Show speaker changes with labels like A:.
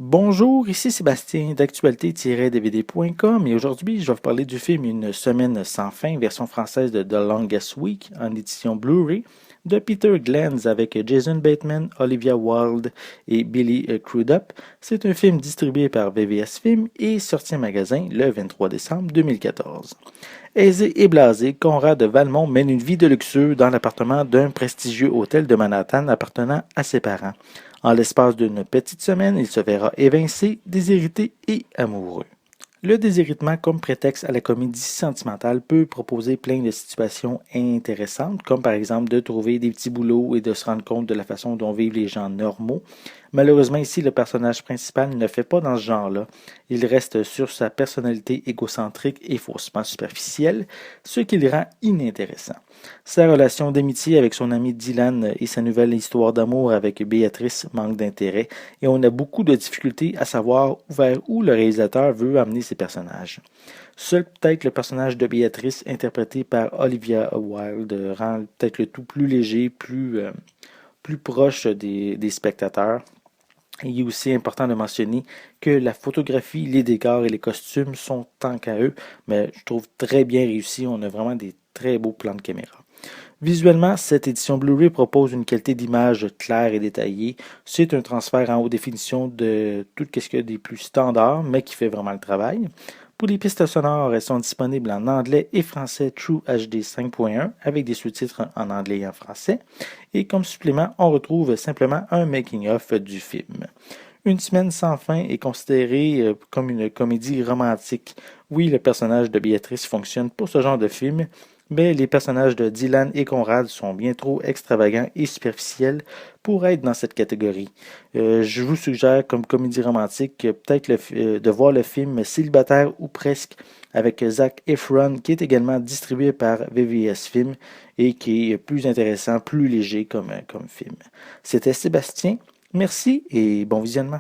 A: Bonjour, ici Sébastien d'actualité-dvd.com et aujourd'hui je vais vous parler du film Une semaine sans fin, version française de The Longest Week en édition Blu-ray de Peter Glenz avec Jason Bateman, Olivia Wilde et Billy Crudup. C'est un film distribué par VVS Film et sorti en magasin le 23 décembre 2014. Aisé et blasé, Conrad Valmont mène une vie de luxueux dans l'appartement d'un prestigieux hôtel de Manhattan appartenant à ses parents. En l'espace d'une petite semaine, il se verra évincé, déshérité et amoureux. Le déshéritement comme prétexte à la comédie sentimentale peut proposer plein de situations intéressantes, comme par exemple de trouver des petits boulots et de se rendre compte de la façon dont vivent les gens normaux. Malheureusement, ici, le personnage principal ne fait pas dans ce genre-là. Il reste sur sa personnalité égocentrique et faussement superficielle, ce qui le rend inintéressant. Sa relation d'amitié avec son ami Dylan et sa nouvelle histoire d'amour avec Béatrice manquent d'intérêt et on a beaucoup de difficultés à savoir vers où le réalisateur veut amener ses personnages. Seul peut-être le personnage de Béatrice, interprété par Olivia Wilde, rend peut-être le tout plus léger, plus proche des spectateurs. Il est aussi important de mentionner que la photographie, les décors et les costumes sont tant qu'à eux, mais je trouve très bien réussis. On a vraiment des très beaux plans de caméra. Visuellement, cette édition Blu-ray propose une qualité d'image claire et détaillée. C'est un transfert en haute définition de tout ce qu'il y a des plus standards, mais qui fait vraiment le travail. Pour les pistes sonores, elles sont disponibles en anglais et français True HD 5.1 avec des sous-titres en anglais et en français. Et comme supplément, on retrouve simplement un making-of du film. Une semaine sans fin est considérée comme une comédie romantique. Oui, le personnage de Béatrice fonctionne pour ce genre de film, mais les personnages de Dylan et Conrad sont bien trop extravagants et superficiels pour être dans cette catégorie. Je vous suggère comme comédie romantique peut-être de voir le film Célibataire ou presque avec Zac Efron qui est également distribué par VVS Film et qui est plus intéressant, plus léger comme film. C'était Sébastien. Merci et bon visionnement.